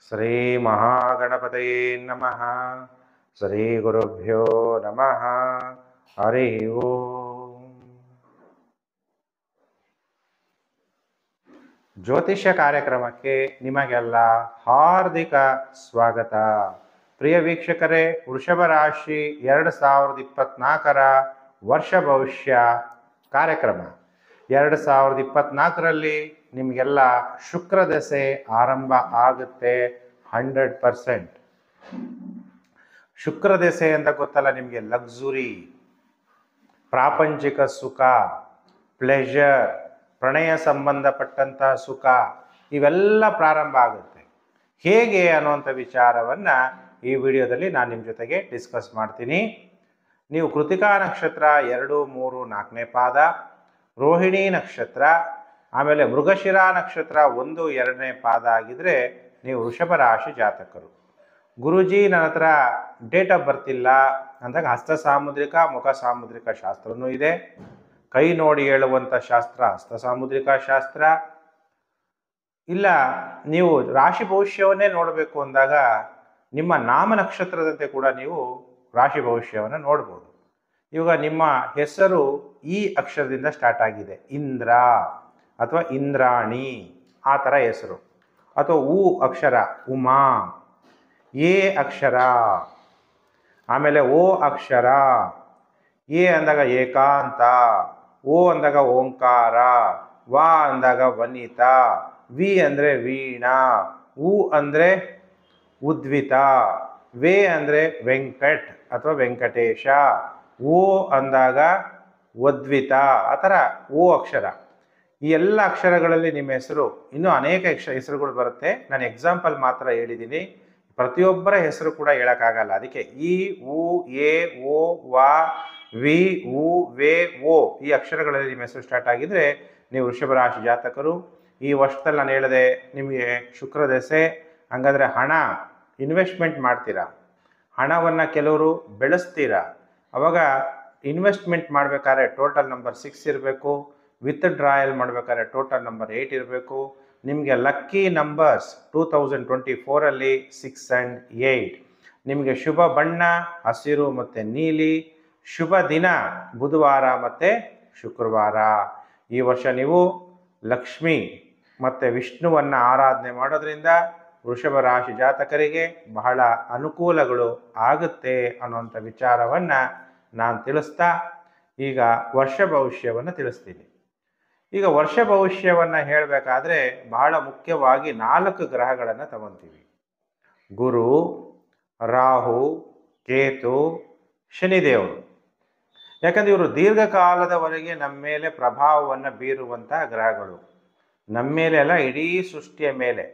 ಶ್ರೀ ಮಹಾಗಣಪತಯೇ ನಮಃ. ಶ್ರೀ ಗುರುಭ್ಯೋ ನಮಃ. ಹರಿ ಓಂ. ಜ್ಯೋತಿಷ್ಯ ಕಾರ್ಯಕ್ರಮಕ್ಕೆ ನಿಮಗೆಲ್ಲ ಹಾರ್ದಿಕ ಸ್ವಾಗತ. ಪ್ರಿಯ ವೀಕ್ಷಕರೇ, ವೃಷಭ ರಾಶಿ 2024ರ ವರ್ಷ ಭವಿಷ್ಯ ಕಾರ್ಯಕ್ರಮ. 2024ರಲ್ಲಿ ನಿಮಗೆಲ್ಲ ಶುಕ್ರ ದಶೆ ಆರಂಭ ಆಗುತ್ತೆ. 100%. ಶುಕ್ರ ದಶೆ ಅಂತ ಗೊತ್ತಲ್ಲ ನಿಮಗೆ. ಲಕ್ಸುರಿ, ಪ್ರಾಪಂಚಿಕ ಸುಖ, ಪ್ಲೆಜರ್, ಪ್ರಣಯ ಸಂಬಂಧಪಟ್ಟಂಥ ಸುಖ ಇವೆಲ್ಲ ಪ್ರಾರಂಭ ಆಗುತ್ತೆ. ಹೇಗೆ ಅನ್ನುವಂಥ ವಿಚಾರವನ್ನು ಈ ವಿಡಿಯೋದಲ್ಲಿ ನಾನು ನಿಮ್ಮ ಜೊತೆಗೆ ಡಿಸ್ಕಸ್ ಮಾಡ್ತೀನಿ. ನೀವು ಕೃತಿಕಾ ನಕ್ಷತ್ರ 2, 3, 4ನೇ ಪಾದ, ರೋಹಿಣಿ ನಕ್ಷತ್ರ, ಆಮೇಲೆ ಮೃಗಶಿರ ನಕ್ಷತ್ರ 1, 2ನೇ ಪಾದ ಆಗಿದ್ರೆ ನೀವು ವೃಷಭ ರಾಶಿ ಜಾತಕರು. ಗುರುಜಿ ನನ್ನ ಹತ್ರ ಡೇಟ್ ಆಫ್ ಬರ್ತ್ ಇಲ್ಲ ಅಂದಾಗ ಹಸ್ತ ಸಾಮುದ್ರಿಕ, ಮುಖ ಸಾಮುದ್ರಿಕ ಶಾಸ್ತ್ರನೂ ಇದೆ. ಕೈ ನೋಡಿ ಹೇಳುವಂಥ ಶಾಸ್ತ್ರ ಹಸ್ತ ಸಾಮುದ್ರಿಕ ಶಾಸ್ತ್ರ. ಇಲ್ಲ ನೀವು ರಾಶಿ ಭವಿಷ್ಯವನ್ನೇ ನೋಡಬೇಕು ಅಂದಾಗ ನಿಮ್ಮ ನಾಮ ನಕ್ಷತ್ರದಂತೆ ಕೂಡ ನೀವು ರಾಶಿ ಭವಿಷ್ಯವನ್ನು ನೋಡ್ಬೋದು. ಇವಾಗ ನಿಮ್ಮ ಹೆಸರು ಈ ಅಕ್ಷರದಿಂದ ಸ್ಟಾರ್ಟ್ ಆಗಿದೆ, ಇಂದ್ರ ಅಥವಾ ಇಂದ್ರಾಣಿ ಆ ಥರ ಹೆಸರು. ಅಥವಾ ಉ ಅಕ್ಷರ ಉಮಾ, ಎ ಅಕ್ಷರ, ಆಮೇಲೆ ಓ ಅಕ್ಷರ, ಎ ಅಂದಾಗ ಏಕಾಂತ, ಓ ಅಂದಾಗ ಓಂಕಾರ, ವ ಅಂದಾಗ ವನಿತಾ, ವಿ ಅಂದರೆ ವೀಣಾ, ಉ ಅಂದರೆ ಉದ್ವಿತ, ವೇ ಅಂದರೆ ವೆಂಕಟ್ ಅಥವಾ ವೆಂಕಟೇಶ, ಓ ಅಂದಾಗ ಉದ್ವಿತ, ಆ ಥರ ಓ ಅಕ್ಷರ. ಈ ಎಲ್ಲ ಅಕ್ಷರಗಳಲ್ಲಿ ನಿಮ್ಮ ಹೆಸರು, ಇನ್ನೂ ಅನೇಕ ಹೆಸರುಗಳು ಬರುತ್ತೆ. ನಾನು ಎಕ್ಸಾಂಪಲ್ ಮಾತ್ರ ಹೇಳಿದ್ದೀನಿ, ಪ್ರತಿಯೊಬ್ಬರ ಹೆಸರು ಕೂಡ ಹೇಳೋಕ್ಕಾಗಲ್ಲ. ಅದಕ್ಕೆ ಇ, ಉ, ಎ, ಓ, ವ, ವಿ, ಉ, ವೇ, ಓ ಈ ಅಕ್ಷರಗಳಲ್ಲಿ ನಿಮ್ಮ ಹೆಸರು ಸ್ಟಾರ್ಟ್ ಆಗಿದ್ರೆ ನೀವು ವೃಷಭ ರಾಶಿ ಜಾತಕರು. ಈ ವರ್ಷದಲ್ಲಿ ನಾನು ಹೇಳಿದೆ ನಿಮಗೆ ಶುಕ್ರ ದಶೆ. ಹಂಗಾದ್ರೆ ಹಣ ಇನ್ವೆಸ್ಟ್ಮೆಂಟ್ ಮಾಡ್ತೀರಾ, ಹಣವನ್ನು ಕೆಲವರು ಬೆಳೆಸ್ತೀರಾ. ಅವಾಗ ಇನ್ವೆಸ್ಟ್ಮೆಂಟ್ ಮಾಡಬೇಕಾದ್ರೆ ಟೋಟಲ್ ನಂಬರ್ 6 ಇರಬೇಕು. ವಿತ್ ಡ್ರಾಯಲ್ ಮಾಡಬೇಕಾದ್ರೆ ಟೋಟಲ್ ನಂಬರ್ 8 ಇರಬೇಕು. ನಿಮಗೆ ಲಕ್ಕಿ ನಂಬರ್ಸ್ 2024ಅಲ್ಲಿ 6 and 8. ನಿಮಗೆ ಶುಭ ಬಣ್ಣ ಹಸಿರು ಮತ್ತು ನೀಲಿ. ಶುಭ ದಿನ ಬುಧವಾರ ಮತ್ತು ಶುಕ್ರವಾರ. ಈ ವರ್ಷ ನೀವು ಲಕ್ಷ್ಮಿ ಮತ್ತು ವಿಷ್ಣುವನ್ನು ಆರಾಧನೆ ಮಾಡೋದ್ರಿಂದ ವೃಷಭ ರಾಶಿ ಜಾತಕರಿಗೆ ಬಹಳ ಅನುಕೂಲಗಳು ಆಗುತ್ತೆ ಅನ್ನುವಂಥ ವಿಚಾರವನ್ನು ನಾನು ತಿಳಿಸ್ತಾ ಈಗ ವರ್ಷ ಭವಿಷ್ಯವನ್ನು ತಿಳಿಸ್ತೀನಿ. ಈಗ ವರ್ಷ ಭವಿಷ್ಯವನ್ನು ಹೇಳಬೇಕಾದ್ರೆ ಬಹಳ ಮುಖ್ಯವಾಗಿ 4 ಗ್ರಹಗಳನ್ನು ತಗೊತೀವಿ. ಗುರು, ರಾಹು, ಕೇತು, ಶನಿದೇವರು. ಯಾಕಂದರೆ ಇವರು ದೀರ್ಘಕಾಲದವರೆಗೆ ನಮ್ಮ ಮೇಲೆ ಪ್ರಭಾವವನ್ನು ಬೀರುವಂತಹ ಗ್ರಹಗಳು. ನಮ್ಮ ಮೇಲೆ ಅಲ್ಲ, ಇಡೀ ಸೃಷ್ಟಿಯ ಮೇಲೆ.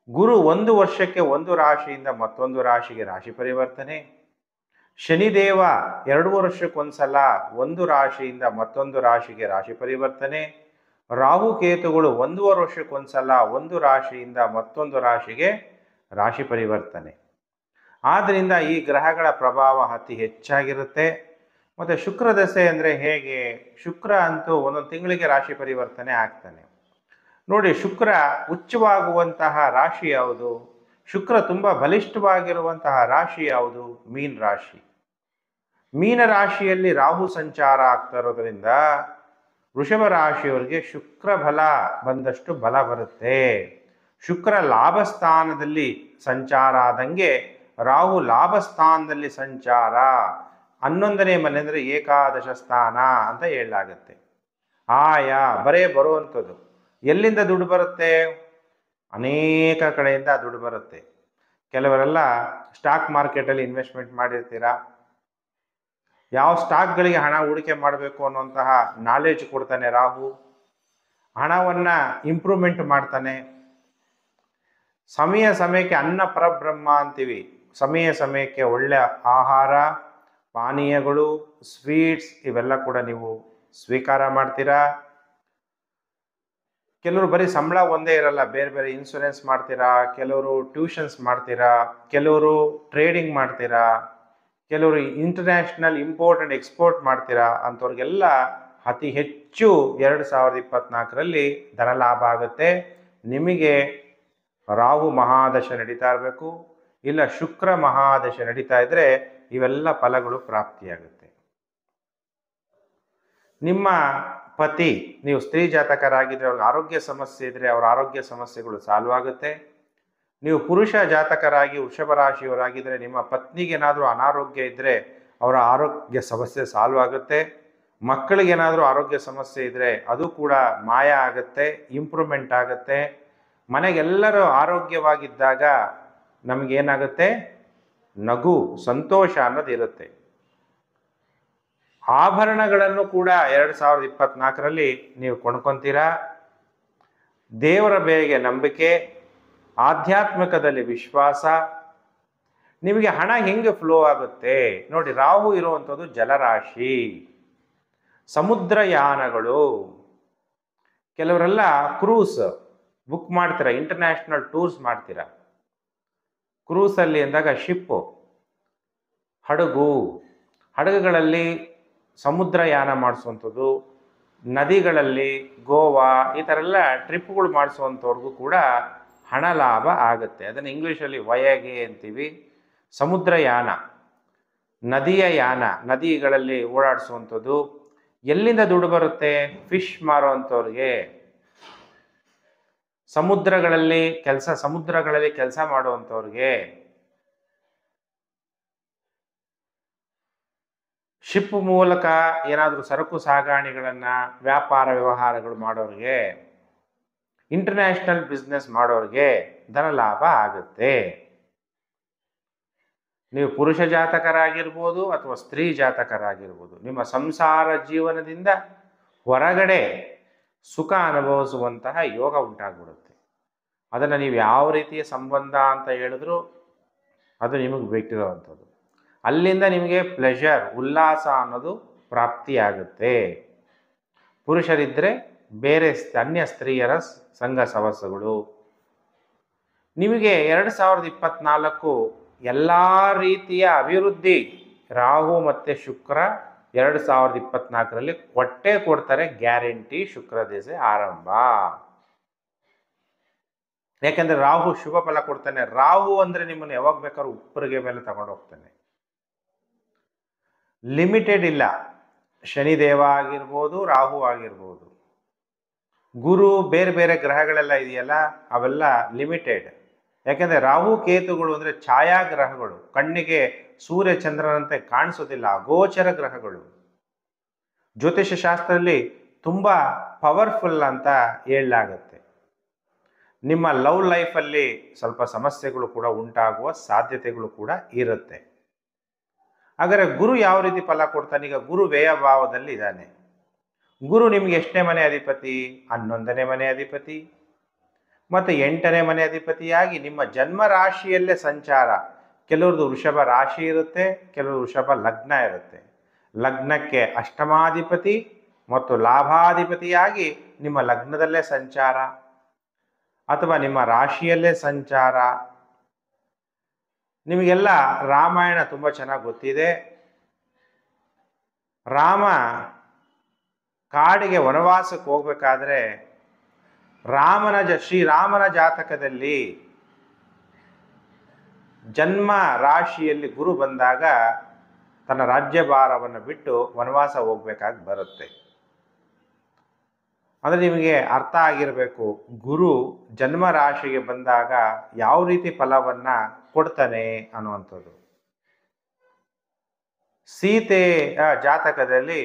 ಗುರು 1 ವರ್ಷಕ್ಕೆ 1 ರಾಶಿಯಿಂದ ಮತ್ತೊಂದು ರಾಶಿಗೆ ರಾಶಿ ಪರಿವರ್ತನೆ. ಶನಿದೇವ 2 ವರ್ಷಕ್ಕೊಂದ್ಸಲ 1 ರಾಶಿಯಿಂದ ಮತ್ತೊಂದು ರಾಶಿಗೆ ರಾಶಿ ಪರಿವರ್ತನೆ. ರಾಹು ಕೇತುಗಳು 1.5 ವರ್ಷಕ್ಕೊಂದ್ಸಲ 1 ರಾಶಿಯಿಂದ ಮತ್ತೊಂದು ರಾಶಿಗೆ ರಾಶಿ ಪರಿವರ್ತನೆ. ಆದ್ದರಿಂದ ಈ ಗ್ರಹಗಳ ಪ್ರಭಾವ ಅತಿ ಹೆಚ್ಚಾಗಿರುತ್ತೆ. ಮತ್ತು ಶುಕ್ರ ದಶೆ ಅಂದರೆ ಹೇಗೆ? ಶುಕ್ರ ಅಂತೂ ಒಂದೊಂದು ತಿಂಗಳಿಗೆ ರಾಶಿ ಪರಿವರ್ತನೆ ಆಗ್ತಾನೆ. ನೋಡಿ, ಶುಕ್ರ ಉಚ್ಚವಾಗುವಂತಹ ರಾಶಿ ಯಾವುದು? ಶುಕ್ರ ತುಂಬ ಬಲಿಷ್ಠವಾಗಿರುವಂತಹ ರಾಶಿ ಯಾವುದು? ಮೀನ ರಾಶಿ. ಮೀನ ರಾಶಿಯಲ್ಲಿ ರಾಹು ಸಂಚಾರ ಆಗ್ತಾ ಇರೋದ್ರಿಂದ ವೃಷಭ ರಾಶಿಯವರಿಗೆ ಶುಕ್ರ ಬಲ ಬಂದಷ್ಟು ಬಲ ಬರುತ್ತೆ. ಶುಕ್ರ ಲಾಭಸ್ಥಾನದಲ್ಲಿ ಸಂಚಾರ ಆದಂಗೆ ರಾಹು ಲಾಭಸ್ಥಾನದಲ್ಲಿ ಸಂಚಾರ. 11ನೇ ಮನೆ ಅಂದರೆ ಏಕಾದಶ ಸ್ಥಾನ ಅಂತ ಹೇಳಲಾಗತ್ತೆ. ಬರುವಂಥದ್ದು. ಎಲ್ಲಿಂದ ದುಡ್ಡು ಬರುತ್ತೆ? ಅನೇಕ ಕಡೆಯಿಂದ ದುಡ್ಡು ಬರುತ್ತೆ. ಕೆಲವರೆಲ್ಲ ಸ್ಟಾಕ್ ಮಾರ್ಕೆಟಲ್ಲಿ ಇನ್ವೆಸ್ಟ್ಮೆಂಟ್ ಮಾಡಿರ್ತೀರಾ. ಯಾವ ಸ್ಟಾಕ್ಗಳಿಗೆ ಹಣ ಹೂಡಿಕೆ ಮಾಡಬೇಕು ಅನ್ನುವಂತಹ ನಾಲೆಜ್ ಕೊಡ್ತಾನೆ ರಾಹು. ಹಣವನ್ನು ಇಂಪ್ರೂವ್ಮೆಂಟ್ ಮಾಡ್ತಾನೆ. ಸಮಯಕ್ಕೆ ಅನ್ನ ಪರಬ್ರಹ್ಮ ಅಂತೀವಿ. ಸಮಯಕ್ಕೆ ಒಳ್ಳೆಯ ಆಹಾರ, ಪಾನೀಯಗಳು, ಸ್ವೀಟ್ಸ್ ಇವೆಲ್ಲ ಕೂಡ ನೀವು ಸ್ವೀಕಾರ ಮಾಡ್ತೀರಾ. ಕೆಲವರು ಬರೀ ಸಂಬಳ ಒಂದೇ ಇರಲ್ಲ, ಬೇರೆ ಬೇರೆ ಇನ್ಶೂರೆನ್ಸ್ ಮಾಡ್ತೀರಾ, ಕೆಲವರು ಟ್ಯೂಷನ್ಸ್ ಮಾಡ್ತೀರಾ, ಕೆಲವರು ಟ್ರೇಡಿಂಗ್ ಮಾಡ್ತೀರಾ, ಕೆಲವರು ಇಂಟರ್ನ್ಯಾಷನಲ್ ಇಂಪೋರ್ಟ್ ಆ್ಯಂಡ್ ಎಕ್ಸ್ಪೋರ್ಟ್ ಮಾಡ್ತೀರಾ. ಅಂಥವ್ರಿಗೆಲ್ಲ ಅತಿ ಹೆಚ್ಚು 2024ರಲ್ಲಿ ಧನ ಲಾಭ ಆಗುತ್ತೆ. ನಿಮಗೆ ರಾಹು ಮಹಾದಶ ನಡೀತಾ ಇರಬೇಕು, ಇಲ್ಲ ಶುಕ್ರ ಮಹಾದಶ ನಡೀತಾ ಇದ್ರೆ ಇವೆಲ್ಲ ಫಲಗಳು ಪ್ರಾಪ್ತಿಯಾಗುತ್ತೆ. ನಿಮ್ಮ ಪತಿ, ನೀವು ಸ್ತ್ರೀ ಜಾತಕರಾಗಿದ್ದರೆ ಅವ್ರಿಗೆ ಆರೋಗ್ಯ ಸಮಸ್ಯೆ ಇದ್ದರೆ ಅವರ ಆರೋಗ್ಯ ಸಮಸ್ಯೆಗಳು ಸಾಲ್ವ್ ಆಗುತ್ತೆ. ನೀವು ಪುರುಷ ಜಾತಕರಾಗಿ ವೃಷಭ ರಾಶಿಯವರಾಗಿದ್ದರೆ ನಿಮ್ಮ ಪತ್ನಿಗೆ ಏನಾದರೂ ಅನಾರೋಗ್ಯ ಇದ್ದರೆ ಅವರ ಆರೋಗ್ಯ ಸಮಸ್ಯೆ ಸಾಲ್ವ್ ಆಗುತ್ತೆ. ಮಕ್ಕಳಿಗೇನಾದರೂ ಆರೋಗ್ಯ ಸಮಸ್ಯೆ ಇದ್ದರೆ ಅದು ಕೂಡ ಮಾಯ ಆಗುತ್ತೆ, ಇಂಪ್ರೂವ್ಮೆಂಟ್ ಆಗುತ್ತೆ. ಮನೆಗೆಲ್ಲರೂ ಆರೋಗ್ಯವಾಗಿದ್ದಾಗ ನಮಗೇನಾಗುತ್ತೆ, ನಗು, ಸಂತೋಷ ಅನ್ನೋದು ಇರುತ್ತೆ. ಆಭರಣಗಳನ್ನು ಕೂಡ 2024ರಲ್ಲಿ ನೀವು ಕೊಂಡ್ಕೊತೀರಾ. ದೇವರ ಬೇಗೆ ನಂಬಿಕೆ, ಆಧ್ಯಾತ್ಮಿಕದಲ್ಲಿ ವಿಶ್ವಾಸ. ನಿಮಗೆ ಹಣ ಹೆಂಗೆ ಫ್ಲೋ ಆಗುತ್ತೆ ನೋಡಿ. ರಾಹು ಇರುವಂಥದ್ದು ಜಲರಾಶಿ, ಸಮುದ್ರಯಾನಗಳು. ಕೆಲವರೆಲ್ಲ ಕ್ರೂಸ್ ಬುಕ್ ಮಾಡ್ತೀರಾ, ಇಂಟರ್ನ್ಯಾಷನಲ್ ಟೂರ್ಸ್ ಮಾಡ್ತೀರಾ. ಕ್ರೂಸಲ್ಲಿ ಅಂದಾಗ ಶಿಪ್ಪು, ಹಡಗುಗಳಲ್ಲಿ ಸಮುದ್ರಯಾನ ಮಾಡಿಸುವಂಥದ್ದು, ನದಿಗಳಲ್ಲಿ ಗೋವಾ ಈ ಥರ ಎಲ್ಲ ಟ್ರಿಪ್ಗಳು ಮಾಡಿಸುವಂಥವ್ರಿಗೂ ಕೂಡ ಹಣ ಲಾಭ ಆಗುತ್ತೆ. ಅದನ್ನು ಇಂಗ್ಲೀಷಲ್ಲಿ ವಯಗೆ ಅಂತೀವಿ. ಸಮುದ್ರಯಾನ, ನದಿಯ ಯಾನ, ನದಿಗಳಲ್ಲಿ ಓಡಾಡಿಸುವಂಥದ್ದು. ಎಲ್ಲಿಂದ ದುಡ್ಡು ಬರುತ್ತೆ? ಫಿಶ್ ಮಾರುವಂಥವ್ರಿಗೆ, ಸಮುದ್ರಗಳಲ್ಲಿ ಕೆಲಸ ಮಾಡುವಂಥವ್ರಿಗೆ, ಶಿಪ್ ಮೂಲಕ ಏನಾದರೂ ಸರಕು ಸಾಗಾಣಿಗಳನ್ನು, ವ್ಯಾಪಾರ ವ್ಯವಹಾರಗಳು ಮಾಡೋರಿಗೆ, ಇಂಟರ್ನ್ಯಾಷನಲ್ ಬಿಸ್ನೆಸ್ ಮಾಡೋರಿಗೆ ಧನ ಲಾಭ ಆಗುತ್ತೆ. ನೀವು ಪುರುಷ ಜಾತಕರಾಗಿರ್ಬೋದು ಅಥವಾ ಸ್ತ್ರೀ ಜಾತಕರಾಗಿರ್ಬೋದು, ನಿಮ್ಮ ಸಂಸಾರ ಜೀವನದಿಂದ ಹೊರಗಡೆ ಸುಖ ಅನುಭವಿಸುವಂತಹ ಯೋಗ ಉಂಟಾಗ್ಬಿಡುತ್ತೆ. ಅದನ್ನು ನೀವು ಯಾವ ರೀತಿಯ ಸಂಬಂಧ ಅಂತ ಹೇಳಿದ್ರು ಅದು ನಿಮಗೆ ಬೇಕಿರುವಂಥದ್ದು. ಅಲ್ಲಿಂದ ನಿಮಗೆ ಪ್ಲೆಷರ್, ಉಲ್ಲಾಸ ಅನ್ನೋದು ಪ್ರಾಪ್ತಿಯಾಗುತ್ತೆ. ಪುರುಷರಿದ್ದರೆ ಬೇರೆ ಅನ್ಯ ಸ್ತ್ರೀಯರ ಸಂಘ ಸವಸಗಳು. ನಿಮಗೆ 2024 ಎಲ್ಲ ರೀತಿಯ ಅಭಿವೃದ್ಧಿ ರಾಹು ಮತ್ತು ಶುಕ್ರ 2024ರಲ್ಲಿ ಕೊಡ್ತಾರೆ, ಗ್ಯಾರಂಟಿ. ಶುಕ್ರ ದಶೆ ಆರಂಭ. ಯಾಕೆಂದರೆ ರಾಹು ಶುಭ ಫಲ ಕೊಡ್ತಾನೆ. ರಾಹು ಅಂದರೆ ನಿಮ್ಮನ್ನು ಯಾವಾಗ ಬೇಕಾದ್ರೂ ಉಪ್ಪರಿಗೆ ಮೇಲೆ ತಗೊಂಡು ಹೋಗ್ತಾನೆ. ಲಿಮಿಟೆಡ್ ಇಲ್ಲ. ಶನಿದೇವ ಆಗಿರ್ಬೋದು, ರಾಹು ಆಗಿರ್ಬೋದು, ಗುರು, ಬೇರೆ ಬೇರೆ ಗ್ರಹಗಳೆಲ್ಲ ಇದೆಯಲ್ಲ ಅವೆಲ್ಲ ಲಿಮಿಟೆಡ್. ಯಾಕೆಂದರೆ ರಾಹು ಕೇತುಗಳು ಅಂದರೆ ಛಾಯಾಗ್ರಹಗಳು, ಕಣ್ಣಿಗೆ ಸೂರ್ಯ ಚಂದ್ರನಂತೆ ಕಾಣಿಸೋದಿಲ್ಲ, ಅಗೋಚರ ಗ್ರಹಗಳು. ಜ್ಯೋತಿಷ್ಯ ಶಾಸ್ತ್ರದಲ್ಲಿ ತುಂಬ ಪವರ್ಫುಲ್ ಅಂತ ಹೇಳಲಾಗುತ್ತೆ. ನಿಮ್ಮ ಲವ್ ಲೈಫಲ್ಲಿ ಸ್ವಲ್ಪ ಸಮಸ್ಯೆಗಳು ಕೂಡ ಉಂಟಾಗುವ ಸಾಧ್ಯತೆಗಳು ಕೂಡ ಇರುತ್ತೆ. ಹಾಗಾದರೆ ಗುರು ಯಾವ ರೀತಿ ಫಲ ಕೊಡ್ತಾನೆ? ಈಗ ಗುರು ವ್ಯಯ ಭಾವದಲ್ಲಿ ಇದ್ದಾನೆ. ಗುರು ನಿಮಗೆ ಎಷ್ಟನೇ ಮನೆ ಅಧಿಪತಿ? 11ನೇ ಮನೆ ಅಧಿಪತಿ ಮತ್ತು 8ನೇ ಮನೆ ಅಧಿಪತಿಯಾಗಿ ನಿಮ್ಮ ಜನ್ಮ ರಾಶಿಯಲ್ಲೇ ಸಂಚಾರ. ಕೆಲವ್ರದ್ದು ವೃಷಭ ರಾಶಿ ಇರುತ್ತೆ, ಕೆಲವರು ವೃಷಭ ಲಗ್ನ ಇರುತ್ತೆ. ಲಗ್ನಕ್ಕೆ ಅಷ್ಟಮಾಧಿಪತಿ ಮತ್ತು ಲಾಭಾಧಿಪತಿಯಾಗಿ ನಿಮ್ಮ ಲಗ್ನದಲ್ಲೇ ಸಂಚಾರ ಅಥವಾ ನಿಮ್ಮ ರಾಶಿಯಲ್ಲೇ ಸಂಚಾರ. ನಿಮಗೆಲ್ಲ ರಾಮಾಯಣ ತುಂಬ ಚೆನ್ನಾಗಿ ಗೊತ್ತಿದೆ. ರಾಮ ಕಾಡಿಗೆ ವನವಾಸಕ್ಕೆ ಹೋಗ್ಬೇಕಾದ್ರೆ ಶ್ರೀರಾಮನ ಜಾತಕದಲ್ಲಿ ಜನ್ಮ ರಾಶಿಯಲ್ಲಿ ಗುರು ಬಂದಾಗ ತನ್ನ ರಾಜ್ಯಭಾರವನ್ನು ಬಿಟ್ಟು ವನವಾಸ ಹೋಗ್ಬೇಕಾಗಿ ಬರುತ್ತೆ. ಅಂದರೆ ನಿಮಗೆ ಅರ್ಥ ಆಗಿರಬೇಕು, ಗುರು ಜನ್ಮ ರಾಶಿಗೆ ಬಂದಾಗ ಯಾವ ರೀತಿ ಫಲವನ್ನು ಕೊಡ್ತಾನೆ ಅನ್ನುವಂಥದ್ದು. ಸೀತೆಯ ಜಾತಕದಲ್ಲಿ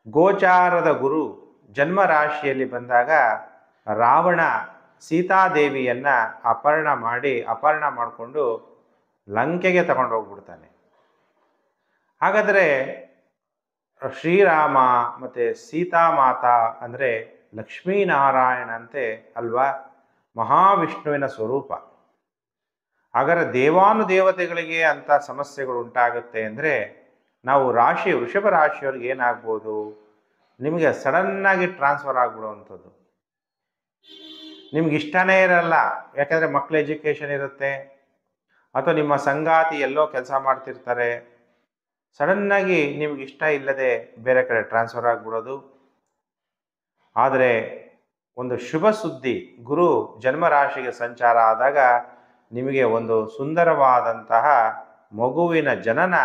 ಗೋಚಾರದ ಗುರು ಜನ್ಮ ರಾಶಿಯಲ್ಲಿ ಬಂದಾಗ ರಾವಣ ಸೀತಾದೇವಿಯನ್ನು ಅಪಹರಣ ಮಾಡಿಕೊಂಡು ಲಂಕೆಗೆ ತಗೊಂಡು ಹೋಗ್ಬಿಡ್ತಾನೆ. ಹಾಗಾದರೆ ಶ್ರೀರಾಮ ಮತ್ತು ಸೀತಾಮಾತಾ ಅಂದರೆ ಲಕ್ಷ್ಮೀನಾರಾಯಣ ಅಂತೆ ಅಲ್ವಾ, ಮಹಾವಿಷ್ಣುವಿನ ಸ್ವರೂಪ. ಹಾಗಾದರೆ ದೇವಾನುದೇವತೆಗಳಿಗೆ ಅಂಥ ಸಮಸ್ಯೆಗಳು ಉಂಟಾಗುತ್ತೆ ಅಂದರೆ ನಾವು ವೃಷಭ ರಾಶಿಯವ್ರಿಗೆ ಏನಾಗ್ಬೋದು? ನಿಮಗೆ ಸಡನ್ನಾಗಿ ಟ್ರಾನ್ಸ್ಫರ್ ಆಗಿಬಿಡುವಂಥದ್ದು. ನಿಮ್ಗೆ ಇಷ್ಟನೇ ಇರಲ್ಲ, ಯಾಕಂದರೆ ಮಕ್ಕಳ ಎಜುಕೇಷನ್ ಇರುತ್ತೆ, ಅಥವಾ ನಿಮ್ಮ ಸಂಗಾತಿ ಎಲ್ಲೋ ಕೆಲಸ ಮಾಡ್ತಿರ್ತಾರೆ, ಸಡನ್ನಾಗಿ ನಿಮ್ಗೆ ಇಷ್ಟ ಇಲ್ಲದೆ ಬೇರೆ ಕಡೆ ಟ್ರಾನ್ಸ್ಫರ್ ಆಗಿಬಿಡೋದು. ಆದರೆ ಒಂದು ಶುಭ ಸುದ್ದಿ, ಗುರು ಜನ್ಮರಾಶಿಗೆ ಸಂಚಾರ ಆದಾಗ ನಿಮಗೆ ಒಂದು ಸುಂದರವಾದಂತಹ ಮಗುವಿನ ಜನನ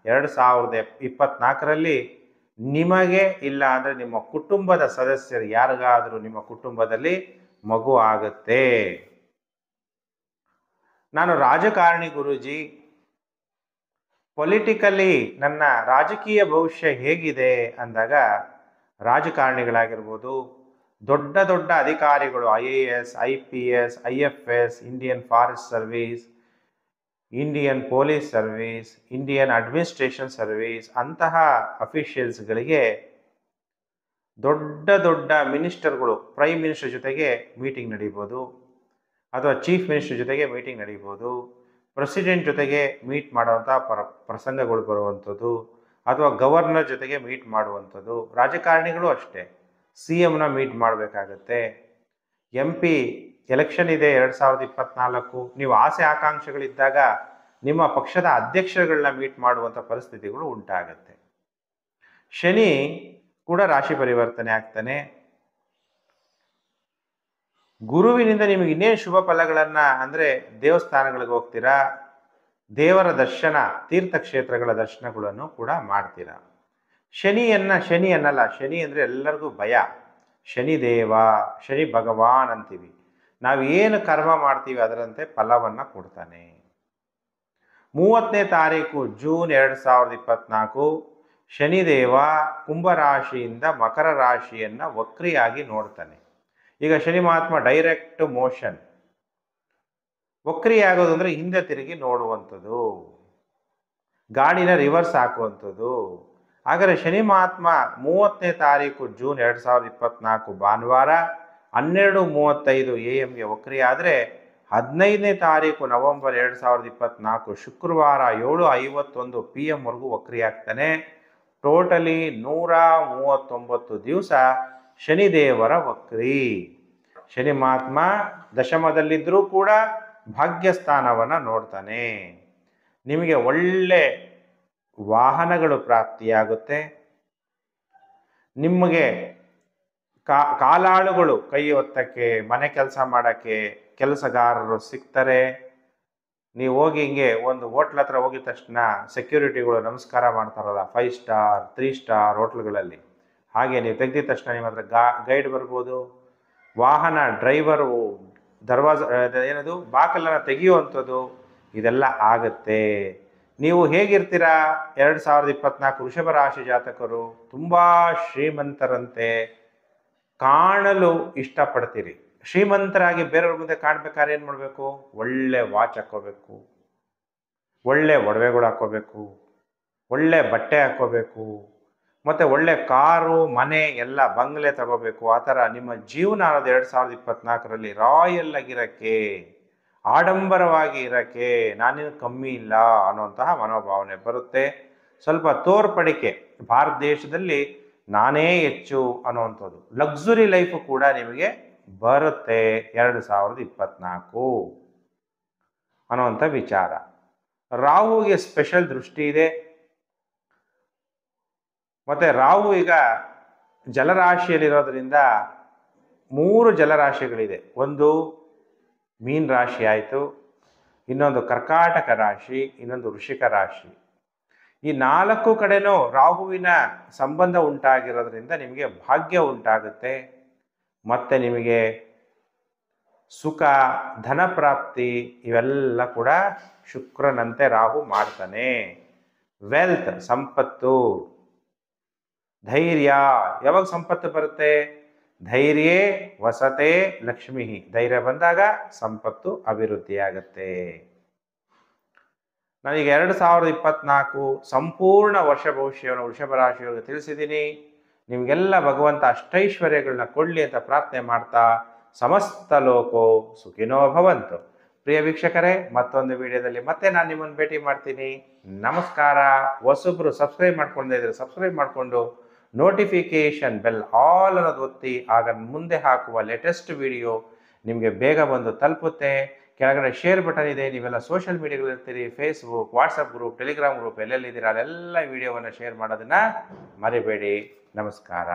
2024ರಲ್ಲಿ ನಿಮಗೆ ಇಲ್ಲ ಅಂದರೆ ನಿಮ್ಮ ಕುಟುಂಬದ ಸದಸ್ಯರು ಯಾರಿಗಾದರೂ ನಿಮ್ಮ ಕುಟುಂಬದಲ್ಲಿ ಮಗು ಆಗುತ್ತೆ. ನಾನು ರಾಜಕಾರಣಿ ಗುರೂಜಿ, ಪೊಲಿಟಿಕಲಿ ನನ್ನ ರಾಜಕೀಯ ಭವಿಷ್ಯ ಹೇಗಿದೆ ಅಂದಾಗ, ರಾಜಕಾರಣಿಗಳಾಗಿರ್ಬೋದು, ದೊಡ್ಡ ದೊಡ್ಡ ಅಧಿಕಾರಿಗಳು IAS, IPS, IFS, Indian forest service, Indian police service, Indian administration service ಅಂತಹ ಅಫಿಷಿಯಲ್ಸ್ಗಳಿಗೆ, ದೊಡ್ಡ ದೊಡ್ಡ ಮಿನಿಸ್ಟರ್ಗಳು, ಪ್ರೈಮ್ ಮಿನಿಸ್ಟರ್ ಜೊತೆಗೆ ಮೀಟಿಂಗ್ ನಡೀಬೋದು, ಅಥವಾ ಚೀಫ್ ಮಿನಿಸ್ಟರ್ ಜೊತೆಗೆ ಮೀಟಿಂಗ್ ನಡೀಬೋದು, ಪ್ರೆಸಿಡೆಂಟ್ ಜೊತೆಗೆ ಮೀಟ್ ಮಾಡುವಂಥ ಪ್ರಸಂಗಗಳು ಬರುವಂಥದ್ದು, ಅಥವಾ ಗವರ್ನರ್ ಜೊತೆಗೆ ಮೀಟ್ ಮಾಡುವಂಥದ್ದು. ರಾಜಕಾರಣಿಗಳು ಅಷ್ಟೇ, CMನ ಮೀಟ್ ಮಾಡಬೇಕಾಗತ್ತೆ. MP ಎಲೆಕ್ಷನ್ ಇದೆ 2024, ನೀವು ಆಸೆ ಆಕಾಂಕ್ಷೆಗಳಿದ್ದಾಗ ನಿಮ್ಮ ಪಕ್ಷದ ಅಧ್ಯಕ್ಷರುಗಳನ್ನ ಮೀಟ್ ಮಾಡುವಂಥ ಪರಿಸ್ಥಿತಿಗಳು ಉಂಟಾಗತ್ತೆ. ಶನಿ ಕೂಡ ರಾಶಿ ಪರಿವರ್ತನೆ ಆಗ್ತಾನೆ. ಗುರುವಿನಿಂದ ನಿಮಗೆ ಇನ್ನೇನು ಶುಭ ಫಲಗಳನ್ನು ಅಂದರೆ, ದೇವಸ್ಥಾನಗಳಿಗೆ ಹೋಗ್ತೀರಾ, ದೇವರ ದರ್ಶನ, ತೀರ್ಥಕ್ಷೇತ್ರಗಳ ದರ್ಶನಗಳನ್ನು ಕೂಡ ಮಾಡ್ತೀರಾ. ಶನಿ ಅನ್ನಲ್ಲ, ಶನಿ ಅಂದರೆ ಎಲ್ಲರಿಗೂ ಭಯ. ಶನಿದೇವ, ಶನಿ ಭಗವಾನ್ ಅಂತೀವಿ. ನಾವು ಏನು ಕರ್ಮ ಮಾಡ್ತೀವಿ ಅದರಂತೆ ಫಲವನ್ನು ಕೊಡ್ತಾನೆ. 30ನೇ ತಾರೀಕು ಜೂನ್ 2024 ಶನಿದೇವ ಕುಂಭರಾಶಿಯಿಂದ ಮಕರ ರಾಶಿಯನ್ನು ವಕ್ರಿಯಾಗಿ ನೋಡ್ತಾನೆ. ಈಗ ಶನಿ ಮಹಾತ್ಮ ಡೈರೆಕ್ಟ್ ಮೋಷನ್, ವಕ್ರಿ ಆಗೋದು ಅಂದರೆ ಹಿಂದೆ ತಿರುಗಿ ನೋಡುವಂಥದ್ದು, ಗಾಡಿನ ರಿವರ್ಸ್ ಹಾಕುವಂಥದ್ದು. ಹಾಗಾದರೆ ಶನಿ ಮಹಾತ್ಮ 30ನೇ ತಾರೀಕು ಜೂನ್ 2024 ಭಾನುವಾರ 12:35 AM ವಕ್ರಿ ಆದರೆ, 15ನೇ ತಾರೀಕು ನವೆಂಬರ್ 2024 ಶುಕ್ರವಾರ 7:51 PM ವಕ್ರಿ ಆಗ್ತಾನೆ. ಟೋಟಲಿ 139 ದಿವಸ ಶನಿದೇವರ ವಕ್ರಿ. ಶನಿ ಮಹಾತ್ಮ ದಶಮದಲ್ಲಿದ್ದರೂ ಕೂಡ ಭಾಗ್ಯಸ್ಥಾನವನ್ನು ನೋಡ್ತಾನೆ. ನಿಮಗೆ ಒಳ್ಳೆ ವಾಹನಗಳು ಪ್ರಾಪ್ತಿಯಾಗುತ್ತೆ. ನಿಮಗೆ ಕಾಲಾಳುಗಳು ಕೈ ಹೊತ್ತಕ್ಕೆ, ಮನೆ ಕೆಲಸ ಮಾಡೋಕ್ಕೆ ಕೆಲಸಗಾರರು ಸಿಗ್ತಾರೆ. ನೀವು ಹೋಗಿ ಹಿಂಗೆ ಒಂದು ಹೋಟ್ಲ್ ಹತ್ರ ಹೋಗಿದ ತಕ್ಷಣ ಸೆಕ್ಯೂರಿಟಿಗಳು ನಮಸ್ಕಾರ ಮಾಡ್ತಾರಲ್ಲ, 5 ಸ್ಟಾರ್ 3 ಸ್ಟಾರ್ ಹೋಟ್ಲ್ಗಳಲ್ಲಿ, ಹಾಗೆ ನೀವು ತೆಗೆದಿದ ತಕ್ಷಣ ನಿಮ್ಮ ಹತ್ರ ಗೈಡ್ ಬರ್ಬೋದು. ವಾಹನ ಡ್ರೈವರು ಏನದು ಬಾಕಲನ್ನು ತೆಗೆಯುವಂಥದ್ದು ಇದೆಲ್ಲ ಆಗುತ್ತೆ. ನೀವು ಹೇಗಿರ್ತೀರಾ 2024 ವೃಷಭ ರಾಶಿ ಜಾತಕರು? ತುಂಬ ಶ್ರೀಮಂತರಂತೆ ಕಾಣಲು ಇಷ್ಟಪಡ್ತೀರಿ. ಶ್ರೀಮಂತರಾಗಿ ಬೇರೆಯವ್ರ ಮುಂದೆ ಕಾಣಬೇಕಾದ್ರೆ ಏನು ಮಾಡಬೇಕು? ಒಳ್ಳೆ ವಾಚ್ ಹಾಕ್ಕೋಬೇಕು, ಒಳ್ಳೆ ಒಡವೆಗಳು ಹಾಕ್ಕೋಬೇಕು, ಒಳ್ಳೆ ಬಟ್ಟೆ ಹಾಕ್ಕೋಬೇಕು, ಮತ್ತು ಒಳ್ಳೆ ಕಾರು ಮನೆ ಎಲ್ಲ ಬಂಗ್ಲೆ ತಗೋಬೇಕು. ಆ ಥರ ನಿಮ್ಮ ಜೀವನ 2024ರಲ್ಲಿ ರಾಯಲ್ ಆಗಿರೋಕ್ಕೆ, ಆಡಂಬರವಾಗಿ ಇರೋಕ್ಕೆ, ನಾನೇನು ಕಮ್ಮಿ ಇಲ್ಲ ಅನ್ನುವಂತಹ ಮನೋಭಾವನೆ ಬರುತ್ತೆ. ಸ್ವಲ್ಪ ತೋರ್ಪಡಿಕೆ, ಭಾರತ ದೇಶದಲ್ಲಿ ನಾನೇ ಹೆಚ್ಚು ಅನ್ನುವಂಥದ್ದು, ಲಕ್ಸುರಿ ಲೈಫು ಕೂಡ ನಿಮಗೆ ಬರುತ್ತೆ 2024 ಅನ್ನುವಂಥ ವಿಚಾರ. ರಾಹುಗೆ ಸ್ಪೆಷಲ್ ದೃಷ್ಟಿ ಇದೆ. ಮತ್ತು ರಾಹು ಈಗ ಜಲರಾಶಿಯಲ್ಲಿರೋದ್ರಿಂದ 3 ಜಲರಾಶಿಗಳಿದೆ. ಒಂದು ಮೀನ ರಾಶಿ ಆಯಿತು, ಇನ್ನೊಂದು ಕರ್ಕಾಟಕ ರಾಶಿ, ಇನ್ನೊಂದು ವೃಶ್ಚಿಕ ರಾಶಿ. ಈ 4 ಕಡೆನೂ ರಾಹುವಿನ ಸಂಬಂಧ ಉಂಟಾಗಿರೋದ್ರಿಂದ ನಿಮಗೆ ಭಾಗ್ಯ ಉಂಟಾಗುತ್ತೆ. ಮತ್ತು ನಿಮಗೆ ಸುಖ, ಧನ ಪ್ರಾಪ್ತಿ ಇವೆಲ್ಲ ಕೂಡ ಶುಕ್ರನಂತೆ ರಾಹು ಮಾಡ್ತಾನೆ. ವೆಲ್ತ್, ಸಂಪತ್ತು, ಧೈರ್ಯ. ಯಾವಾಗ ಸಂಪತ್ತು ಬರುತ್ತೆ? ಧೈರ್ಯೇ ವಸತೆ ಲಕ್ಷ್ಮೀ. ಧೈರ್ಯ ಬಂದಾಗ ಸಂಪತ್ತು ಅಭಿವೃದ್ಧಿಯಾಗತ್ತೆ. ನಾನೀಗ 2024 ಸಂಪೂರ್ಣ ವರ್ಷ ಭವಿಷ್ಯವನ್ನು ವೃಷಭ ರಾಶಿಯವರಿಗೆ ತಿಳಿಸಿದ್ದೀನಿ. ನಿಮಗೆಲ್ಲ ಭಗವಂತ ಅಷ್ಟೈಶ್ವರ್ಯಗಳನ್ನ ಕೊಡಲಿ ಅಂತ ಪ್ರಾರ್ಥನೆ ಮಾಡ್ತಾ, ಸಮಸ್ತ ಲೋಕೋ ಸುಖಿನೋ ಭವಂತು. ಪ್ರಿಯ ವೀಕ್ಷಕರೇ, ಮತ್ತೊಂದು ವಿಡಿಯೋದಲ್ಲಿ ಮತ್ತೆ ನಾನು ನಿಮ್ಮನ್ನು ಭೇಟಿ ಮಾಡ್ತೀನಿ. ನಮಸ್ಕಾರ. ಹೊಸಬ್ರು ಸಬ್ಸ್ಕ್ರೈಬ್ ಮಾಡ್ಕೊಂಡೇ ಇದ್ರೆ ಸಬ್ಸ್ಕ್ರೈಬ್ ಮಾಡಿಕೊಂಡು ನೋಟಿಫಿಕೇಶನ್ ಬೆಲ್ ಆಲ್ ಅನ್ನೋದು ಒತ್ತಿ, ಆಗ ಮುಂದೆ ಹಾಕುವ ಲೇಟೆಸ್ಟ್ ವಿಡಿಯೋ ನಿಮಗೆ ಬೇಗ ಬಂದು ತಲುಪುತ್ತೆ. ಕೆಳಗಡೆ ಶೇರ್ ಬಟನ್ ಇದೆ. ನೀವೆಲ್ಲ ಸೋಷಿಯಲ್ ಮೀಡಿಯಾಗಳಿರ್ತೀರಿ, Facebook, WhatsApp group, Telegram group ಎಲ್ಲೆಲ್ಲಿದ್ದೀರಾ ಅಲ್ಲೆಲ್ಲ ವಿಡಿಯೋವನ್ನು ಶೇರ್ ಮಾಡೋದನ್ನು ಮರಿಬೇಡಿ. ನಮಸ್ಕಾರ.